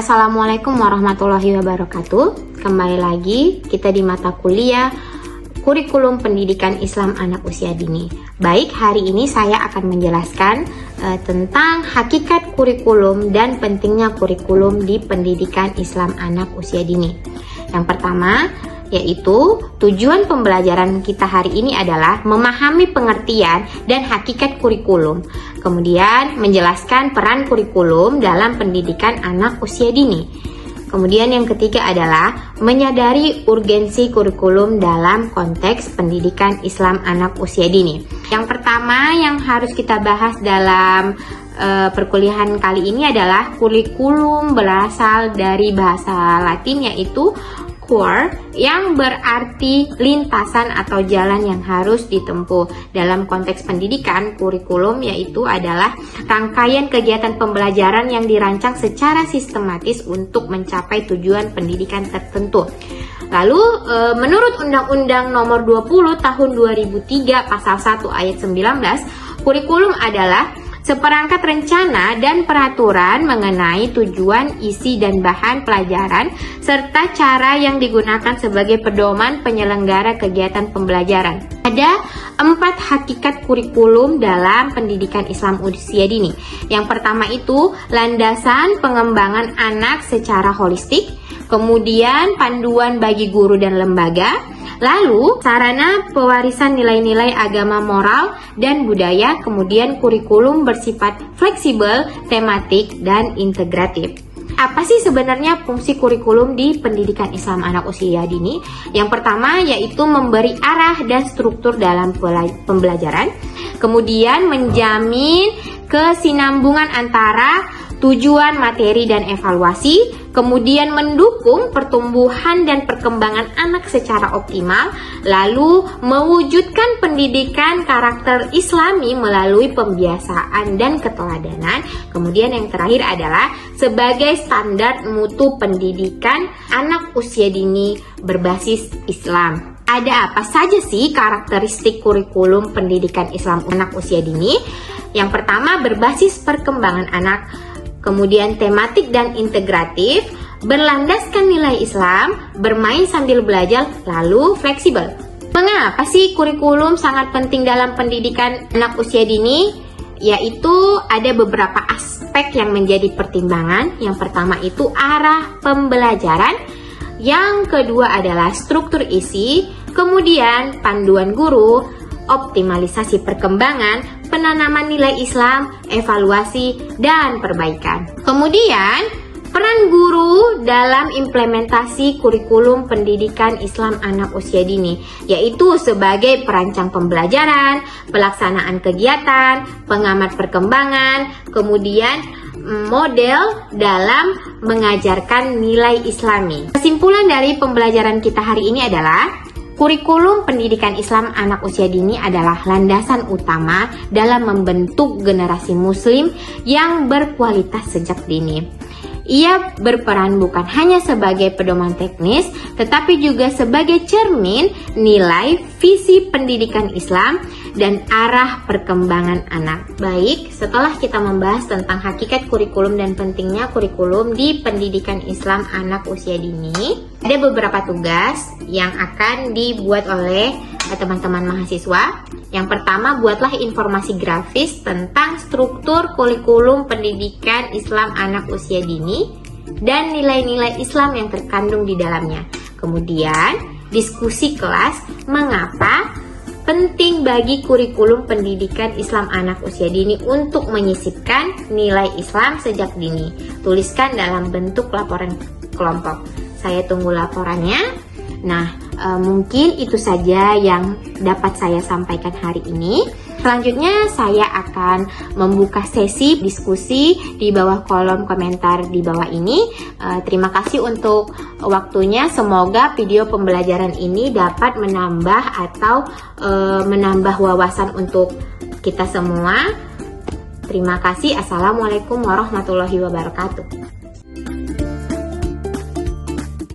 Assalamualaikum warahmatullahi wabarakatuh. Kembali lagi kita di mata kuliah Kurikulum Pendidikan Islam Anak Usia Dini. Baik, hari ini saya akan menjelaskan tentang hakikat kurikulum dan pentingnya kurikulum di pendidikan Islam anak usia dini. Yang pertama, yaitu tujuan pembelajaran kita hari ini adalah memahami pengertian dan hakikat kurikulum. Kemudian menjelaskan peran kurikulum dalam pendidikan anak usia dini. Kemudian yang ketiga adalah menyadari urgensi kurikulum dalam konteks pendidikan Islam anak usia dini. Yang pertama yang harus kita bahas dalam perkuliahan kali ini adalah kurikulum berasal dari bahasa Latin yaitu cur, yang berarti lintasan atau jalan yang harus ditempuh. Dalam konteks pendidikan, kurikulum yaitu adalah rangkaian kegiatan pembelajaran yang dirancang secara sistematis untuk mencapai tujuan pendidikan tertentu. Lalu, menurut Undang-Undang Nomor 20 Tahun 2003 Pasal 1 Ayat 19, kurikulum adalah seperangkat rencana dan peraturan mengenai tujuan, isi, dan bahan pelajaran, serta cara yang digunakan sebagai pedoman penyelenggara kegiatan pembelajaran. Ada 4 hakikat kurikulum dalam pendidikan Islam usia dini. Yang pertama itu landasan pengembangan anak secara holistik, kemudian panduan bagi guru dan lembaga, lalu sarana pewarisan nilai-nilai agama, moral, dan budaya, kemudian kurikulum bersifat fleksibel, tematik, dan integratif. Apa sih sebenarnya fungsi kurikulum di pendidikan Islam anak usia dini? Yang pertama yaitu memberi arah dan struktur dalam pembelajaran, kemudian menjamin kesinambungan antara tujuan, materi, dan evaluasi, kemudian mendukung pertumbuhan dan perkembangan anak secara optimal, lalu mewujudkan pendidikan karakter Islami melalui pembiasaan dan keteladanan, kemudian yang terakhir adalah sebagai standar mutu pendidikan anak usia dini berbasis Islam. Ada apa saja sih karakteristik kurikulum pendidikan Islam anak usia dini? Yang pertama, berbasis perkembangan anak, kemudian tematik dan integratif, berlandaskan nilai Islam, bermain sambil belajar, lalu fleksibel. Mengapa sih kurikulum sangat penting dalam pendidikan anak usia dini? Yaitu ada beberapa aspek yang menjadi pertimbangan. Yang pertama itu arah pembelajaran, yang kedua adalah struktur isi, kemudian panduan guru, optimalisasi perkembangan, penanaman nilai Islam, evaluasi, dan perbaikan. Kemudian, peran guru dalam implementasi kurikulum pendidikan Islam anak usia dini, yaitu sebagai perancang pembelajaran, pelaksanaan kegiatan, pengamat perkembangan, kemudian model dalam mengajarkan nilai Islami. Kesimpulan dari pembelajaran kita hari ini adalah kurikulum pendidikan Islam anak usia dini adalah landasan utama dalam membentuk generasi muslim yang berkualitas sejak dini. Ia berperan bukan hanya sebagai pedoman teknis, tetapi juga sebagai cermin nilai, visi pendidikan Islam, dan arah perkembangan anak. Baik, setelah kita membahas tentang hakikat kurikulum dan pentingnya kurikulum di pendidikan Islam anak usia dini, ada beberapa tugas yang akan dibuat oleh teman-teman mahasiswa. Yang pertama, buatlah informasi grafis tentang struktur kurikulum pendidikan Islam anak usia dini dan nilai-nilai Islam yang terkandung di dalamnya. Kemudian, diskusi kelas mengapa penting bagi kurikulum pendidikan Islam anak usia dini untuk menyisipkan nilai Islam sejak dini. Tuliskan dalam bentuk laporan kelompok. Saya tunggu laporannya. Nah, mungkin itu saja yang dapat saya sampaikan hari ini. Selanjutnya saya akan membuka sesi diskusi di bawah kolom komentar di bawah ini. Terima kasih untuk waktunya. Semoga video pembelajaran ini dapat menambah atau menambah wawasan untuk kita semua. Terima kasih. Assalamualaikum warahmatullahi wabarakatuh.